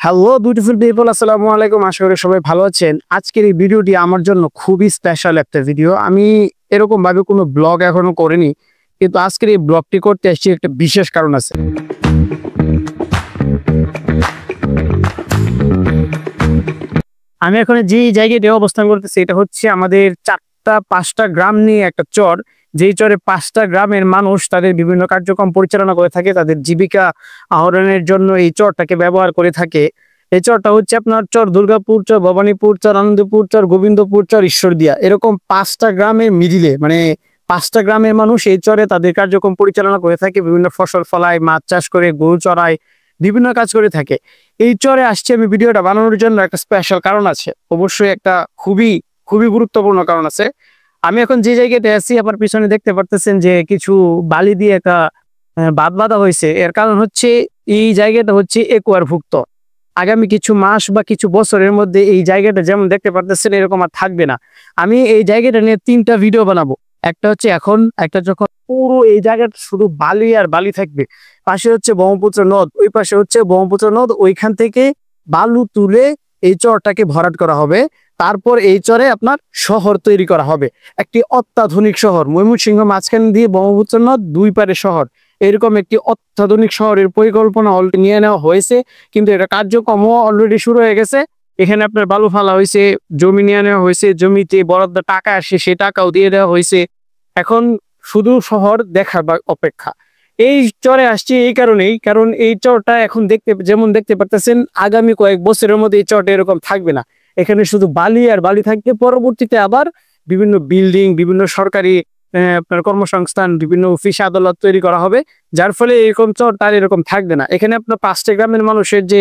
Hello beautiful people, আসসালামু আলাইকুম। আশা করি সবাই ভালো আছেন। আজকের এই ভিডিওটি আমার জন্য খুবই স্পেশাল একটা ভিডিও। আমি এরকম ভাবে কোনো ব্লগ এখনো করিনি, কিন্তু আজকের এই ব্লগটি করতে আসছি একটা বিশেষ কারণ আছে। আমি এখন যে জায়গায় অবস্থান করতেছি এটা হচ্ছে আমাদের 4-5টা গ্রাম নিয়ে একটা চর। যেই চরে 5টা গ্রামের মানুষ তাদের বিভিন্ন কার্যক্রম পরিচালনা করে থাকে, তাদের জীবিকা আহরণের জন্য এই চরটাকে ব্যবহার করে থাকে। এই চরটা হচ্ছে আপনার চর দুর্গাপুর, চর ভবানীপুর, চর আনন্দপুর, চর গোবিন্দপুর, চর ঈশ্বরদিয়া, এরকম 5টা গ্রামের মিডিলে, মানে 5টা গ্রামের মানুষ এই চরে তাদের কার্যক্রম পরিচালনা করে থাকে। বিভিন্ন ফসল ফলায়, মাছ চাষ করে, গরু চড়ায়, বিভিন্ন কাজ করে থাকে। এই চরে আসছে আমি ভিডিওটা বানানোর জন্য একটা স্পেশাল কারণ আছে, অবশ্যই একটা খুবই খুবই গুরুত্বপূর্ণ কারণ আছে। আমি এখন যে জায়গাতে আছি আপনার পিছনে দেখতে পারতেছেন যে কিছু বালি দিয়ে একটা বাঁধ বাঁধা হয়েছে। এর কারণ হচ্ছে এই জায়গাটা হচ্ছে একোয়ারভুক্ত। আগামী কিছু মাস বা কিছু বছরের মধ্যে এই জায়গাটা যেমন দেখতে পারতেছেন এরকম আর থাকবে না। আমি এই জায়গাটা নিয়ে 3টা ভিডিও বানাবো। একটা হচ্ছে এখন, একটা যখন পুরো এই জায়গাটা শুধু বালি আর বালি থাকবে, পাশে হচ্ছে ব্রহ্মপুত্র নদ, ওই পাশে হচ্ছে ব্রহ্মপুত্র নদ, ওইখান থেকে বালু তুলে এই চরটাকে ভরাট করা হবে। তারপর এই চরে আপনার শহর তৈরি করা হবে, একটি অত্যাধুনিক শহর। ময়মনসিংহ মাঝখান দিয়ে ব্রহ্মপুত্র নদ, দুই পারে শহর, এরকম একটি অত্যাধুনিক শহরের পরিকল্পনা অলরেডি নিয়ে নেওয়া হয়েছে, কিন্তু এটা কার্যক্রম অলরেডি শুরু হয়ে গেছে। এখানে আপনার বালু ফালা হয়েছে, জমি নিয়ে নেওয়া হয়েছে, জমিতে বরাদ্দ টাকা আসে সে টাকাও দিয়ে দেওয়া হয়েছে। এখন শুধু শহর দেখার অপেক্ষা। এই চরে আসছি এই কারণেই, কারণ এই চরটা এখন যেমন দেখতে পারতেছেন আগামী কয়েক বছরের মধ্যে এই চরটা এরকম থাকবে না। এখানে শুধু বালি আর বালি থাকবে। পরবর্তীতে আবার বিভিন্ন বিল্ডিং, বিভিন্ন সরকারি আপনার কর্মসংস্থান, বিভিন্ন অফিস আদালত তৈরি করা হবে, যার ফলে এরকম চর তার এরকম থাকবে না। এখানে আপনার 5টা গ্রামের মানুষের যে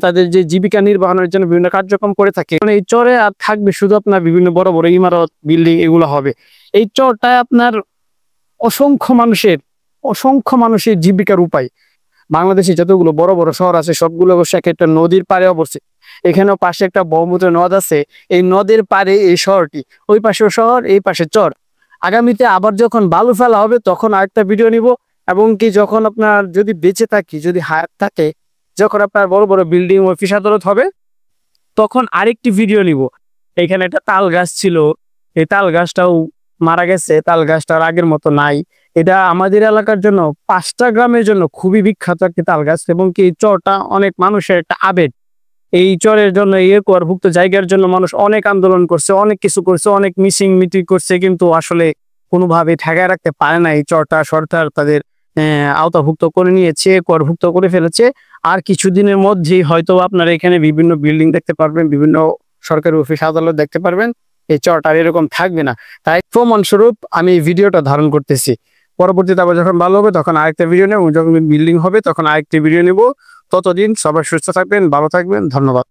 তাদের যে জীবিকা নির্বাহনের জন্য বিভিন্ন কার্যক্রম করে থাকে, এই চরে আর থাকবে শুধু আপনার বিভিন্ন বড় বড় ইমারত, বিল্ডিং, এগুলো হবে। এই চরটা আপনার অসংখ্য মানুষের জীবিকার উপায়। বাংলাদেশে যতগুলো বড় বড় শহর আছে সবগুলো অবশ্য একটা নদীর পাড়ে অবস্থিত। এখানেও পাশে একটা ব্রহ্মপুত্র নদ আছে, এই নদের পাড়ে এই শহরটি, ওই পাশেও শহর, এই পাশে চর। আগামীতে আবার যখন বালু ফেলা হবে তখন আরেকটা ভিডিও নিব, এবং কি যখন আপনার যদি বেঁচে থাকি, যদি হায়াত থাকে, যখন আপনার বড় বড় বিল্ডিং, অফিস আদালত হবে, তখন আরেকটি ভিডিও নিব। এখানে একটা তাল গাছ ছিল, এই তাল গাছটাও মারা গেছে, তাল গাছটার আগের মতো নাই। এটা আমাদের এলাকার জন্য, 5টা গ্রামের জন্য খুবই বিখ্যাত একটি তাল গাছ, এবং কি এই চরটা অনেক মানুষের একটা আবেগ। এই চরের জন্য, এই একোয়ারভুক্ত জায়গার জন্য মানুষ অনেক আন্দোলন করছে, অনেক কিছু করছে, অনেক মিটিং করছে, কিন্তু আসলে কোনোভাবে ঠেকায় রাখতে পারে না। এই চরটা সরকার তাদের আওতাভুক্ত করে নিয়েছে, একোয়ারভুক্ত করে ফেলেছে। আর কিছুদিনের মধ্যেই হয়তো আপনারা এখানে বিভিন্ন বিল্ডিং দেখতে পারবেন, বিভিন্ন সরকারি অফিস আদালত দেখতে পারবেন। এই চরটা এরকম থাকবে না। তাই প্রমাণস্বরূপ আমি এই ভিডিওটা ধারণ করতেছি। পরবর্তীতে আবার যখন ভালো হবে তখন আরেকটা ভিডিও নেব, যখন বিল্ডিং হবে তখন আরেকটি ভিডিও নেব। ততদিন সবাই সুস্থ থাকবেন, ভালো থাকবেন। ধন্যবাদ।